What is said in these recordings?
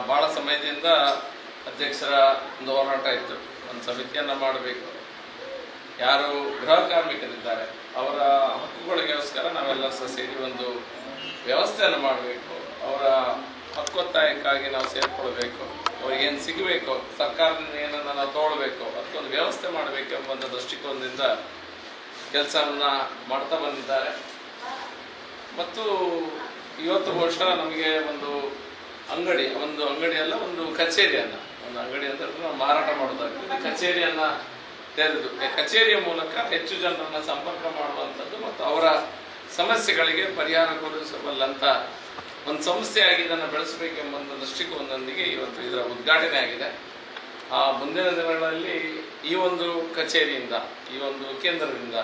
ಭಾಳ ಸಮಯದಿಂದ ಅಧ್ಯಕ್ಷರ ಒಂದು ಹೋರಾಟ ಇತ್ತು. ಒಂದು ಸಮಿತಿಯನ್ನು ಮಾಡಬೇಕು, ಯಾರು ಗೃಹ ಕಾರ್ಮಿಕರಿದ್ದಾರೆ ಅವರ ಹಕ್ಕುಗಳಿಗೋಸ್ಕರ ನಾವೆಲ್ಲ ಸೇರಿ ಒಂದು ವ್ಯವಸ್ಥೆಯನ್ನು ಮಾಡಬೇಕು, ಅವರ ಹಕ್ಕೊತ್ತಾಯಕ್ಕಾಗಿ ನಾವು ಸೇರಿಕೊಳ್ಬೇಕು, ಅವ್ರಿಗೇನು ಸಿಗಬೇಕು, ಸರ್ಕಾರದಿಂದ ಏನನ್ನು ನಾವು ತೊಗೊಳ್ಬೇಕು, ಅದಕ್ಕೊಂದು ವ್ಯವಸ್ಥೆ ಮಾಡಬೇಕು ಎಂಬ ಒಂದು ದೃಷ್ಟಿಕೋನದಿಂದ ಕೆಲಸವನ್ನು ಮಾಡ್ತಾ ಬಂದಿದ್ದಾರೆ. ಮತ್ತು ಇವತ್ತು ಬಹುಶಃ ನಮಗೆ ಒಂದು ಅಂಗಡಿಯಲ್ಲ, ಒಂದು ಕಚೇರಿಯನ್ನು, ಒಂದು ಅಂಗಡಿ ಅಂತ ಹೇಳಿದ್ರೆ ನಾವು ಮಾರಾಟ ಮಾಡೋದಾಗ್ತದೆ, ಕಚೇರಿಯನ್ನು ತೆರೆದು ಕಚೇರಿಯ ಮೂಲಕ ಹೆಚ್ಚು ಜನರನ್ನು ಸಂಪರ್ಕ ಮಾಡುವಂಥದ್ದು ಮತ್ತು ಅವರ ಸಮಸ್ಯೆಗಳಿಗೆ ಪರಿಹಾರ ಕೊಡಿಸಬಲ್ಲಂಥ ಒಂದು ಸಂಸ್ಥೆಯಾಗಿ ಇದನ್ನು ಬೆಳೆಸಬೇಕೆಂಬ ದೃಷ್ಟಿಕೋನದೊಂದಿಗೆ ಇವತ್ತು ಇದರ ಉದ್ಘಾಟನೆ ಆಗಿದೆ. ಮುಂದಿನ ದಿನಗಳಲ್ಲಿ ಈ ಒಂದು ಕಚೇರಿಯಿಂದ, ಈ ಒಂದು ಕೇಂದ್ರದಿಂದ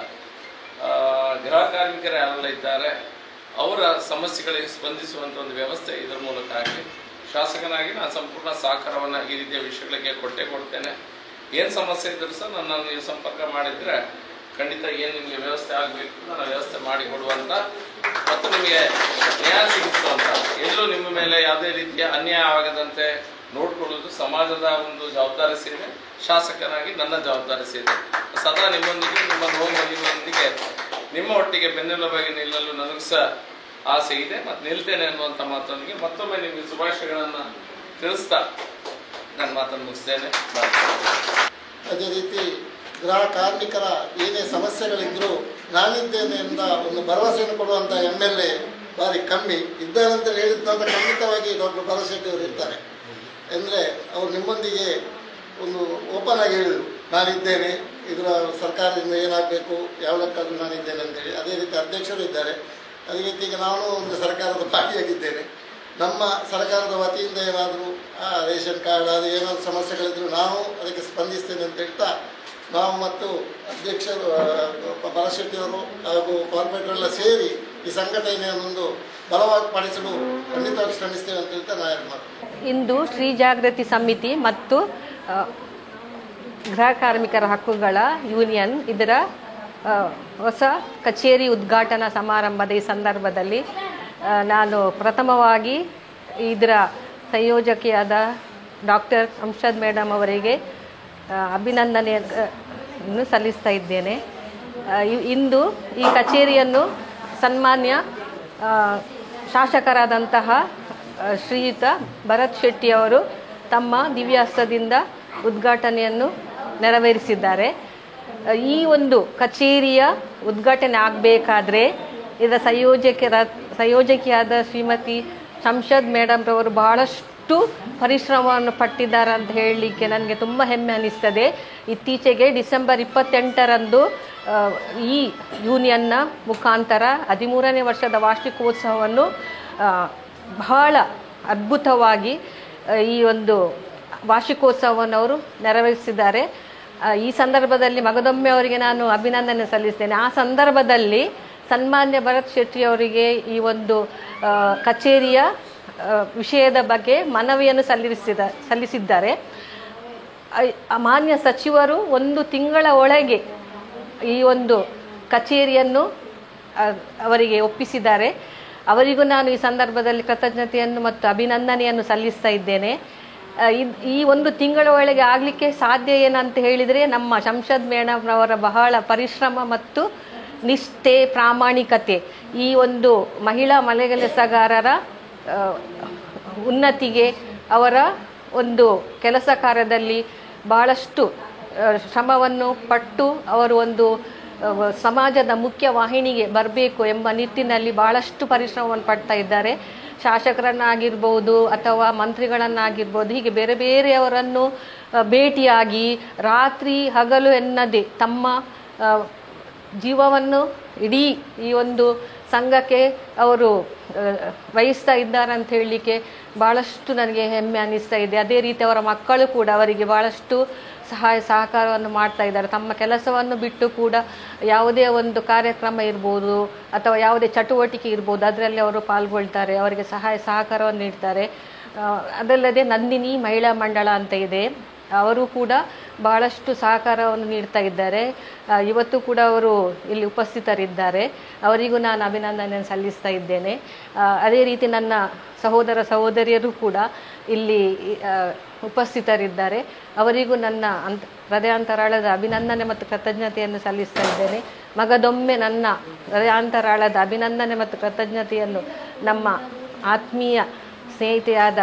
ಗೃಹ ಕಾರ್ಮಿಕರು ಯಾರೆಲ್ಲ ಇದ್ದಾರೆ ಅವರ ಸಮಸ್ಯೆಗಳಿಗೆ ಸ್ಪಂದಿಸುವಂಥ ಒಂದು ವ್ಯವಸ್ಥೆ ಇದರ ಮೂಲಕ ಆಗಲಿ. ಶಾಸಕನಾಗಿ ನಾನು ಸಂಪೂರ್ಣ ಸಹಕಾರವನ್ನು ಈ ರೀತಿಯ ವಿಷಯಗಳಿಗೆ ಕೊಡ್ತೇನೆ. ಏನು ಸಮಸ್ಯೆ ಇದ್ದರೂ ಸಹ ನನ್ನನ್ನು ನೀವು ಸಂಪರ್ಕ ಮಾಡಿದರೆ ಖಂಡಿತ ಏನು ನಿಮಗೆ ವ್ಯವಸ್ಥೆ ಆಗಬೇಕು ನಾನು ವ್ಯವಸ್ಥೆ ಮಾಡಿಕೊಡುವಂಥ ಮತ್ತು ನಿಮಗೆ ನ್ಯಾಯ ಸಿಗಿಸುವಂಥ, ಎಲ್ಲೂ ನಿಮ್ಮ ಮೇಲೆ ಯಾವುದೇ ರೀತಿಯ ಅನ್ಯಾಯ ಆಗದಂತೆ ನೋಡಿಕೊಳ್ಳೋದು ಸಮಾಜದ ಒಂದು ಜವಾಬ್ದಾರಿ ಸೇವೆ. ಶಾಸಕನಾಗಿ ನನ್ನ ಜವಾಬ್ದಾರಿ ಸೇವೆ. ಸದಾ ನಿಮ್ಮೊಂದಿಗೆ, ನಿಮ್ಮ ನೋವಿನೊಂದಿಗೆ, ನಿಮ್ಮ ಒಟ್ಟಿಗೆ ಬೆನ್ನೆಲುಬಾಗಿ ನಿಲ್ಲಲು ನನಗೂ ಸಹ ಆಸೆ ಇದೆ ಮತ್ತು ನಿಲ್ತೇನೆ ಅನ್ನುವಂಥ ಮಾತೊಂದಿಗೆ ಮತ್ತೊಮ್ಮೆ ನಿಮಗೆ ಶುಭಾಶಯಗಳನ್ನು ತಿಳಿಸ್ತಾ ನನ್ನ ಮಾತನ್ನು ಮುಗಿಸ್ತೇನೆ. ಅದೇ ರೀತಿ ಗೃಹ ಕಾರ್ಮಿಕರ ಏನೇ ಸಮಸ್ಯೆಗಳಿದ್ದರೂ ನಾನಿದ್ದೇನೆ ಎಂದ ಒಂದು ಭರವಸೆಯನ್ನು ಕೊಡುವಂಥ MLA ಭಾರಿ ಕಮ್ಮಿ ಇದ್ದಾರಂತೇಳಿ ಹೇಳಿದ್ದಂತ ಖಂಡಿತವಾಗಿ ಡಾಕ್ಟರ್ ಭರಶೆಟ್ಟಿ ಅವರು ಇರ್ತಾರೆ. ಅಂದರೆ ಅವರು ನಿಮ್ಮೊಂದಿಗೆ ಒಂದು ಓಪನ್ ಆಗಿ ಹೇಳಿದರು, ನಾನಿದ್ದೇನೆ, ಇದರ ಸರ್ಕಾರದಿಂದ ಏನಾಗಬೇಕು ಯಾವುದಕ್ಕಾದರೂ ನಾನಿದ್ದೇನೆ ಅಂತೇಳಿ. ಅದೇ ರೀತಿ ಅಧ್ಯಕ್ಷರು ಇದ್ದಾರೆ. ಅದೇ ರೀತಿ ಈಗ ನಾನು ಒಂದು ಸರ್ಕಾರದ ಭಾಗಿಯಾಗಿದ್ದೇನೆ. ನಮ್ಮ ಸರ್ಕಾರದ ವತಿಯಿಂದ ಏನಾದರೂ ರೇಷನ್ ಕಾರ್ಡ್ ಅದು ಏನಾದರೂ ಸಮಸ್ಯೆಗಳಿದ್ದರೂ ನಾನು ಅದಕ್ಕೆ ಸ್ಪಂದಿಸ್ತೇನೆ ಅಂತ ಹೇಳ್ತಾ ನಾವು ಮತ್ತು ಅಧ್ಯಕ್ಷರು ಭರಶೆಟ್ಟಿಯವರು ಹಾಗೂ ಕಾರ್ಪೊರೇಟರೆಲ್ಲ ಸೇರಿ ಈ ಸಂಘಟನೆಯನ್ನೊಂದು ಬಲವಾಗಿ ಪಡಿಸಲು ಖಂಡಿತವಾಗಿ ಶ್ರಮಿಸ್ತೇವೆ ಅಂತ ಹೇಳ್ತಾ ನಾನು ಮಾತು. ಇಂದು ಶ್ರೀ ಜಾಗೃತಿ ಸಮಿತಿ ಮತ್ತು ಗೃಹ ಕಾರ್ಮಿಕರ ಹಕ್ಕುಗಳ ಯೂನಿಯನ್ ಇದರ ಹೊಸ ಕಚೇರಿ ಉದ್ಘಾಟನಾ ಸಮಾರಂಭದ ಈ ಸಂದರ್ಭದಲ್ಲಿ ನಾನು ಪ್ರಥಮವಾಗಿ ಇದರ ಸಂಯೋಜಕಿಯಾದ ಡಾಕ್ಟರ್ ಸಂಶದ್ ಮೇಡಮ್ ಅವರಿಗೆ ಅಭಿನಂದನೆಯನ್ನು ಸಲ್ಲಿಸ್ತಾ ಇದ್ದೇನೆ. ಇಂದು ಈ ಕಚೇರಿಯನ್ನು ಸನ್ಮಾನ್ಯ ಶಾಸಕರಾದಂತಹ ಶ್ರೀಯುತ ಭರತ್ ಶೆಟ್ಟಿ ಅವರು ತಮ್ಮ ದಿವ್ಯಾಸ್ತದಿಂದ ಉದ್ಘಾಟನೆಯನ್ನು ನೆರವೇರಿಸಿದ್ದಾರೆ. ಈ ಒಂದು ಕಚೇರಿಯ ಉದ್ಘಾಟನೆ ಆಗಬೇಕಾದ್ರೆ ಇದರ ಸಂಯೋಜಕಿಯಾದ ಶ್ರೀಮತಿ ಸಂಶದ್ ಮೇಡಮ್ ರವರು ಬಹಳಷ್ಟು ಪರಿಶ್ರಮವನ್ನು ಪಟ್ಟಿದ್ದಾರೆ ಅಂತ ಹೇಳಲಿಕ್ಕೆ ನನಗೆ ತುಂಬ ಹೆಮ್ಮೆ ಅನ್ನಿಸ್ತದೆ. ಇತ್ತೀಚೆಗೆ ಡಿಸೆಂಬರ್ 28ರಂದು ಈ ಯೂನಿಯನ್ನ ಮುಖಾಂತರ 13ನೇ ವರ್ಷದ ವಾರ್ಷಿಕೋತ್ಸವವನ್ನು ಬಹಳ ಅದ್ಭುತವಾಗಿ ಈ ಒಂದು ವಾರ್ಷಿಕೋತ್ಸವವನ್ನು ಅವರು ನೆರವೇರಿಸಿದ್ದಾರೆ. ಈ ಸಂದರ್ಭದಲ್ಲಿ ಮಗದೊಮ್ಮೆ ಅವರಿಗೆ ನಾನು ಅಭಿನಂದನೆ ಸಲ್ಲಿಸ್ತೇನೆ. ಆ ಸಂದರ್ಭದಲ್ಲಿ ಸನ್ಮಾನ್ಯ ಭರತ್ ಶೆಟ್ಟಿ ಅವರಿಗೆ ಈ ಒಂದು ಕಚೇರಿಯ ವಿಷಯದ ಬಗ್ಗೆ ಮನವಿಯನ್ನು ಸಲ್ಲಿಸಿದ್ದಾರೆ. ಮಾನ್ಯ ಸಚಿವರು 1 ತಿಂಗಳ ಒಳಗೆ ಈ ಒಂದು ಕಚೇರಿಯನ್ನು ಅವರಿಗೆ ಒಪ್ಪಿಸಿದ್ದಾರೆ. ಅವರಿಗೂ ನಾನು ಈ ಸಂದರ್ಭದಲ್ಲಿ ಕೃತಜ್ಞತೆಯನ್ನು ಮತ್ತು ಅಭಿನಂದನೆಯನ್ನು ಸಲ್ಲಿಸ್ತಾ ಇದ್ದೇನೆ. ಈ 1 ತಿಂಗಳ ಒಳಗೆ ಆಗಲಿಕ್ಕೆ ಸಾಧ್ಯ ಏನಂತ ಹೇಳಿದರೆ ನಮ್ಮ ಸಂಶದ್ ಮೇಡಮ್ರವರ ಬಹಳ ಪರಿಶ್ರಮ ಮತ್ತು ನಿಷ್ಠೆ, ಪ್ರಾಮಾಣಿಕತೆ ಈ ಒಂದು ಮಹಿಳಾ ಮನೆಗೆಲಸಗಾರರ ಉನ್ನತಿಗೆ, ಅವರ ಒಂದು ಕೆಲಸ ಕಾರ್ಯದಲ್ಲಿ ಬಹಳಷ್ಟು ಶ್ರಮವನ್ನು ಪಟ್ಟು ಅವರು ಒಂದು ಸಮಾಜದ ಮುಖ್ಯ ವಾಹಿನಿಗೆ ಬರಬೇಕು ಎಂಬ ನಿಟ್ಟಿನಲ್ಲಿ ಬಹಳಷ್ಟು ಪರಿಶ್ರಮವನ್ನು ಪಡ್ತಾ ಇದ್ದಾರೆ. ಶಾಸಕರನ್ನಾಗಿರ್ಬೋದು ಅಥವಾ ಮಂತ್ರಿಗಳನ್ನಾಗಿರ್ಬೋದು, ಹೀಗೆ ಬೇರೆ ಬೇರೆಯವರನ್ನು ಭೇಟಿಯಾಗಿ ರಾತ್ರಿ ಹಗಲು ಎನ್ನದೆ ತಮ್ಮ ಜೀವವನ್ನು ಇಡೀ ಈ ಒಂದು ಸಂಘಕ್ಕೆ ಅವರು ವಹಿಸ್ತಾ ಇದ್ದಾರೆ ಅಂತ ಹೇಳಲಿಕ್ಕೆ ಭಾಳಷ್ಟು ನನಗೆ ಹೆಮ್ಮೆ ಅನ್ನಿಸ್ತಾ ಇದೆ. ಅದೇ ರೀತಿ ಅವರ ಮಕ್ಕಳು ಕೂಡ ಅವರಿಗೆ ಭಾಳಷ್ಟು ಸಹಾಯ ಸಹಕಾರವನ್ನು ಮಾಡ್ತಾ ಇದ್ದಾರೆ. ತಮ್ಮ ಕೆಲಸವನ್ನು ಬಿಟ್ಟು ಕೂಡ ಯಾವುದೇ ಒಂದು ಕಾರ್ಯಕ್ರಮ ಇರ್ಬೋದು ಅಥವಾ ಯಾವುದೇ ಚಟುವಟಿಕೆ ಇರ್ಬೋದು ಅದರಲ್ಲಿ ಅವರು ಪಾಲ್ಗೊಳ್ತಾರೆ, ಅವರಿಗೆ ಸಹಾಯ ಸಹಕಾರವನ್ನು ನೀಡ್ತಾರೆ. ಅದಲ್ಲದೆ ನಂದಿನಿ ಮಹಿಳಾ ಮಂಡಳ ಅಂತ ಇದೆ, ಅವರು ಕೂಡ ಬಹಳಷ್ಟು ಸಹಕಾರವನ್ನು ನೀಡ್ತಾ ಇದ್ದಾರೆ. ಇವತ್ತು ಕೂಡ ಅವರು ಇಲ್ಲಿ ಉಪಸ್ಥಿತರಿದ್ದಾರೆ. ಅವರಿಗೂ ನಾನು ಅಭಿನಂದನೆಯನ್ನು ಸಲ್ಲಿಸ್ತಾ ಇದ್ದೇನೆ. ಅದೇ ರೀತಿ ನನ್ನ ಸಹೋದರ ಸಹೋದರಿಯರು ಕೂಡ ಇಲ್ಲಿ ಉಪಸ್ಥಿತರಿದ್ದಾರೆ. ಅವರಿಗೂ ನನ್ನ ಹೃದಯಾಂತರಾಳದ ಅಭಿನಂದನೆ ಮತ್ತು ಕೃತಜ್ಞತೆಯನ್ನು ಸಲ್ಲಿಸ್ತಾ ಇದ್ದೇನೆ. ಮಗದೊಮ್ಮೆ ನನ್ನ ಹೃದಯಾಂತರಾಳದ ಅಭಿನಂದನೆ ಮತ್ತು ಕೃತಜ್ಞತೆಯನ್ನು ನಮ್ಮ ಆತ್ಮೀಯ ಸ್ನೇಹಿತೆಯಾದ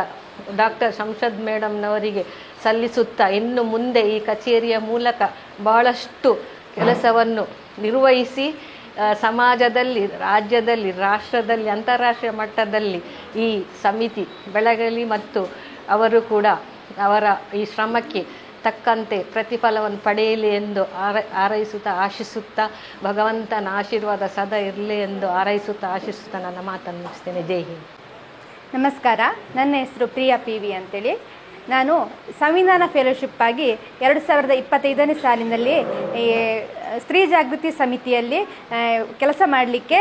ಡಾಕ್ಟರ್ ಶಂಷದ್ ಮೇಡಮ್ನವರಿಗೆ ಸಲ್ಲಿಸುತ್ತಾ, ಇನ್ನು ಮುಂದೆ ಈ ಕಚೇರಿಯ ಮೂಲಕ ಬಹಳಷ್ಟು ಕೆಲಸವನ್ನು ನಿರ್ವಹಿಸಿ ಸಮಾಜದಲ್ಲಿ, ರಾಜ್ಯದಲ್ಲಿ, ರಾಷ್ಟ್ರದಲ್ಲಿ, ಅಂತಾರಾಷ್ಟ್ರೀಯ ಮಟ್ಟದಲ್ಲಿ ಈ ಸಮಿತಿ ಬೆಳಗಲಿ ಮತ್ತು ಅವರು ಕೂಡ ಅವರ ಈ ಶ್ರಮಕ್ಕೆ ತಕ್ಕಂತೆ ಪ್ರತಿಫಲವನ್ನು ಪಡೆಯಲಿ ಎಂದು ಆಶಿಸುತ್ತಾ ಭಗವಂತನ ಆಶೀರ್ವಾದ ಸದಾ ಇರಲಿ ಎಂದು ಆಶಿಸುತ್ತಾ ನನ್ನ ಮಾತನ್ನು ಮುಗಿಸ್ತೇನೆ. ಜೈ ಹಿಂದ್. ನಮಸ್ಕಾರ, ನನ್ನ ಹೆಸರು ಪ್ರಿಯಾ PV ಅಂತೇಳಿ. ನಾನು ಸಂವಿಧಾನ ಫೆಲೋಶಿಪ್ ಆಗಿ 2025ನೇ ಸಾಲಿನಲ್ಲಿ ಸ್ತ್ರೀ ಜಾಗೃತಿ ಸಮಿತಿಯಲ್ಲಿ ಕೆಲಸ ಮಾಡಲಿಕ್ಕೆ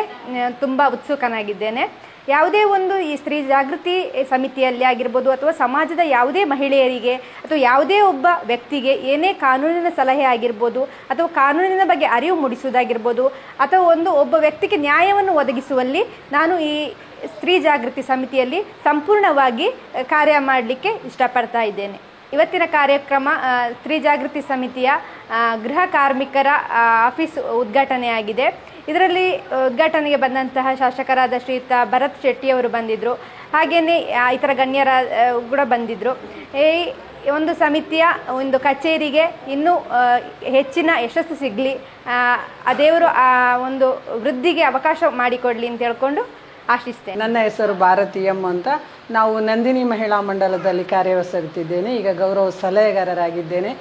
ತುಂಬ ಉತ್ಸುಕನಾಗಿದ್ದೇನೆ. ಯಾವುದೇ ಒಂದು ಈ ಸ್ತ್ರೀ ಜಾಗೃತಿ ಸಮಿತಿಯಲ್ಲಿ ಆಗಿರ್ಬೋದು ಅಥವಾ ಸಮಾಜದ ಯಾವುದೇ ಮಹಿಳೆಯರಿಗೆ ಅಥವಾ ಯಾವುದೇ ಒಬ್ಬ ವ್ಯಕ್ತಿಗೆ ಏನೇ ಕಾನೂನಿನ ಸಲಹೆ ಆಗಿರ್ಬೋದು ಅಥವಾ ಕಾನೂನಿನ ಬಗ್ಗೆ ಅರಿವು ಮೂಡಿಸುವುದಾಗಿರ್ಬೋದು ಅಥವಾ ಒಬ್ಬ ವ್ಯಕ್ತಿಗೆ ನ್ಯಾಯವನ್ನು ಒದಗಿಸುವಲ್ಲಿ ನಾನು ಈ ಸ್ತ್ರೀ ಜಾಗೃತಿ ಸಮಿತಿಯಲ್ಲಿ ಸಂಪೂರ್ಣವಾಗಿ ಕಾರ್ಯ ಮಾಡಲಿಕ್ಕೆ ಇಷ್ಟಪಡ್ತಾ ಇದ್ದೇನೆ. ಇವತ್ತಿನ ಕಾರ್ಯಕ್ರಮ ಸ್ತ್ರೀ ಜಾಗೃತಿ ಸಮಿತಿಯ ಗೃಹ ಕಾರ್ಮಿಕರ ಆಫೀಸ್ ಉದ್ಘಾಟನೆಯಾಗಿದೆ. ಇದರಲ್ಲಿ ಉದ್ಘಾಟನೆಗೆ ಬಂದಂತಹ ಶಾಸಕರಾದ ಶ್ರೀಯುತ ಭರತ್ ಶೆಟ್ಟಿಯವರು ಬಂದಿದ್ದರು. ಹಾಗೆಯೇ ಇತರ ಗಣ್ಯರ ಕೂಡ ಬಂದಿದ್ದರು. ಈ ಒಂದು ಸಮಿತಿಯ ಒಂದು ಕಚೇರಿಗೆ ಇನ್ನೂ ಹೆಚ್ಚಿನ ಯಶಸ್ಸು ಸಿಗಲಿ, ಆ ದೇವರು ಆ ಒಂದು ವೃದ್ಧಿಗೆ ಅವಕಾಶ ಮಾಡಿಕೊಡಲಿ ಅಂತ ಹೇಳ್ಕೊಂಡು ಆಶಿಸ್ತೇನೆ. ನನ್ನ ಹೆಸರು ಭಾರತಿ ಎಂ ಅಂತ. ನಾವು ನಂದಿನಿ ಮಹಿಳಾ ಮಂಡಲದಲ್ಲಿ ಕಾರ್ಯವಹಿಸುತ್ತಿದ್ದೇನೆ. ಈಗ ಗೌರವ ಸಲಹೆಗಾರರಾಗಿದ್ದೇನೆ.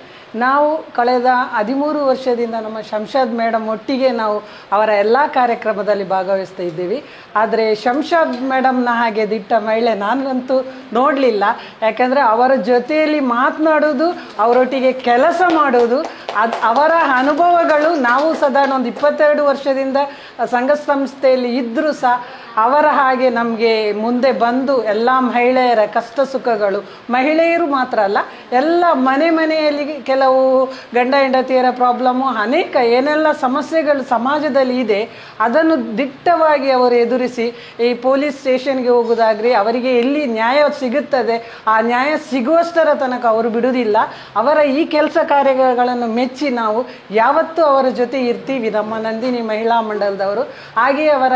ನಾವು ಕಳೆದ 13 ವರ್ಷದಿಂದ ನಮ್ಮ ಶಂಷದ್ ಮೇಡಮ್ ಒಟ್ಟಿಗೆ ನಾವು ಅವರ ಎಲ್ಲ ಕಾರ್ಯಕ್ರಮದಲ್ಲಿ ಭಾಗವಹಿಸ್ತಾ ಇದ್ದೀವಿ. ಆದರೆ ಶಂಷದ್ ಮೇಡಮ್ನ ಹಾಗೆ ದಿಟ್ಟ ಮಹಿಳೆ ನಾನಂತೂ ನೋಡಲಿಲ್ಲ. ಯಾಕಂದರೆ ಅವರ ಜೊತೆಯಲ್ಲಿ ಮಾತನಾಡೋದು, ಅವರೊಟ್ಟಿಗೆ ಕೆಲಸ ಮಾಡೋದು, ಅವರ ಅನುಭವಗಳು ನಾವು ಸಾಧಾರಣ ಒಂದು 22 ವರ್ಷದಿಂದ ಸಂಘ ಸಂಸ್ಥೆಯಲ್ಲಿ ಇದ್ದರೂ ಸಹ ಅವರ ಹಾಗೆ ನಮಗೆ ಮುಂದೆ ಬಂದು ಎಲ್ಲ ಮಹಿಳೆಯರ ಕಷ್ಟ ಸುಖಗಳು, ಮಹಿಳೆಯರು ಮಾತ್ರ ಅಲ್ಲ, ಎಲ್ಲ ಮನೆಯಲ್ಲಿ ಕೆಲವು ಗಂಡ ಹೆಂಡತಿಯರ ಪ್ರಾಬ್ಲಮ್ಮು, ಅನೇಕ ಏನೆಲ್ಲ ಸಮಸ್ಯೆಗಳು ಸಮಾಜದಲ್ಲಿ ಇದೆ ಅದನ್ನು ದಿಟ್ಟವಾಗಿ ಅವರು ಎದುರಿಸಿ ಈ ಪೊಲೀಸ್ ಸ್ಟೇಷನ್ಗೆ ಹೋಗೋದಾಗ್ರಿ, ಅವರಿಗೆ ಎಲ್ಲಿ ನ್ಯಾಯ ಸಿಗುತ್ತದೆ ಆ ನ್ಯಾಯ ಸಿಗುವಷ್ಟರ ತನಕ ಅವರು ಬಿಡುವುದಿಲ್ಲ. ಅವರ ಈ ಕೆಲಸ ಕಾರ್ಯಗಳನ್ನು ಮೆಚ್ಚಿ ನಾವು ಯಾವತ್ತೂ ಅವರ ಜೊತೆ ಇರ್ತೀವಿ, ನಮ್ಮ ನಂದಿನಿ ಮಹಿಳಾ ಮಂಡಲದವರು. ಹಾಗೆಯೇ ಅವರ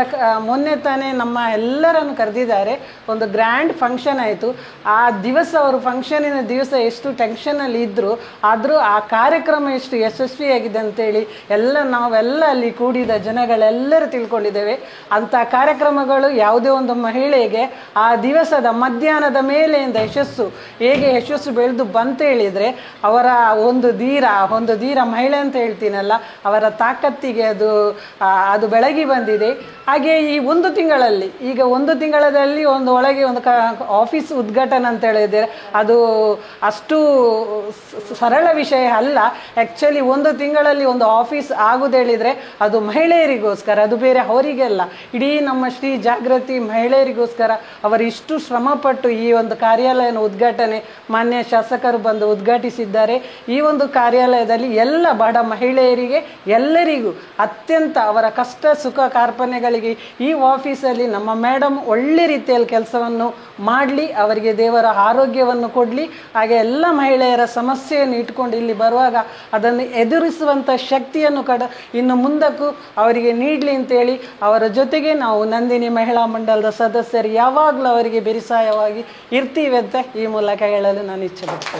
ಮೊನ್ನೆ ತಾನೇ ನಮ್ಮ ಎಲ್ಲರನ್ನು ಕರೆದಿದ್ದಾರೆ. ಒಂದು ಗ್ರ್ಯಾಂಡ್ ಫಂಕ್ಷನ್ ಆಯಿತು. ಆ ದಿವಸ ಅವರು ಫಂಕ್ಷನಿನ ದಿವಸ ಎಷ್ಟು ಟೆನ್ಷನಲ್ಲಿ ಇದ್ದರು, ಆದರೂ ಆ ಕಾರ್ಯಕ್ರಮ ಎಷ್ಟು ಯಶಸ್ವಿಯಾಗಿದೆ ಅಂತೇಳಿ ನಾವೆಲ್ಲ ಅಲ್ಲಿ ಕೂಡಿದ ಜನಗಳೆಲ್ಲರೂ ತಿಳ್ಕೊಂಡಿದ್ದೇವೆ. ಅಂಥ ಕಾರ್ಯಕ್ರಮಗಳು ಯಾವುದೇ ಒಂದು ಮಹಿಳೆಗೆ ಆ ದಿವಸದ ಮಧ್ಯಾಹ್ನದ ಮೇಲೆಯಿಂದ ಹೇಗೆ ಯಶಸ್ಸು ಬೆಳೆದು ಬಂತೇಳಿದರೆ ಅವರ ಒಂದು ಧೀರ ಮಹಿಳೆ ಅಂತ ಹೇಳ್ತೀನಲ್ಲ, ಅವರ ತಾಕತ್ತಿಗೆ ಅದು ಬೆಳಗಿ ಬಂದಿದೆ. ಹಾಗೆ ಈ ಒಂದು ತಿಂಗಳಲ್ಲಿ, ಈಗ ಒಂದು ತಿಂಗಳಲ್ಲಿ ಒಳಗೆ ಒಂದು ಆಫೀಸ್ ಉದ್ಘಾಟನೆ ಅಂತ ಹೇಳಿದರೆ ಅದು ಅಷ್ಟು ಸರಳ ವಿಷಯ ಅಲ್ಲ. ಆ್ಯಕ್ಚುಲಿ ಒಂದು ತಿಂಗಳಲ್ಲಿ ಒಂದು ಆಫೀಸ್ ಆಗುದೇಳಿದರೆ ಅದು ಮಹಿಳೆಯರಿಗೋಸ್ಕರ, ಅದು ಬೇರೆ ಅವರಿಗೆಲ್ಲ. ಇಡೀ ನಮ್ಮ ಶ್ರೀ ಜಾಗೃತಿ ಮಹಿಳೆಯರಿಗೋಸ್ಕರ ಅವರು ಇಷ್ಟು ಶ್ರಮಪಟ್ಟು ಈ ಒಂದು ಕಾರ್ಯಾಲಯನ ಉದ್ಘಾಟನೆ ಮಾನ್ಯ ಶಾಸಕರು ಬಂದು ಉದ್ಘಾಟಿಸಿದ್ದಾರೆ. ಈ ಒಂದು ಕಾರ್ಯಾಲಯದಲ್ಲಿ ಎಲ್ಲ ಬಡ ಮಹಿಳೆಯರಿಗೆ ಎಲ್ಲರಿಗೂ ಅತ್ಯಂತ ಅವರ ಕಷ್ಟ ಸುಖ ಕಾರ್ಪಣ್ಯಗಳಿಗೆ ಈ ಆಫೀಸಲ್ಲಿ ನಮ್ಮ ಮೇಡಮ್ ಒಳ್ಳೆ ರೀತಿಯಲ್ಲಿ ಕೆಲಸವನ್ನು ಮಾಡಲಿ, ಅವರಿಗೆ ದೇವರ ಆರೋಗ್ಯವನ್ನು ಕೊಡಲಿ. ಹಾಗೆ ಎಲ್ಲ ಮಹಿಳೆಯರ ಸಮಸ್ಯೆಯನ್ನು ಇಟ್ಕೊಂಡು ಇಲ್ಲಿ ಬರುವಾಗ ಅದನ್ನು ಎದುರಿಸುವಂಥ ಶಕ್ತಿಯನ್ನು ಇನ್ನು ಮುಂದಕ್ಕೂ ಅವರಿಗೆ ನೀಡಲಿ ಅಂತೇಳಿ ಅವರ ಜೊತೆಗೆ ನಾವು ನಂದಿನಿ ಮಹಿಳಾ ಮಂಡಲದ ಸದಸ್ಯರು ಯಾವಾಗಲೂ ಅವರಿಗೆ ಬೆರಿಸಾಯವಾಗಿ ಇರ್ತೀವಿ ಅಂತ ಈ ಮೂಲಕ ಹೇಳಲು ನಾನು ಇಚ್ಛೆ ಪಡ್ತೇನೆ.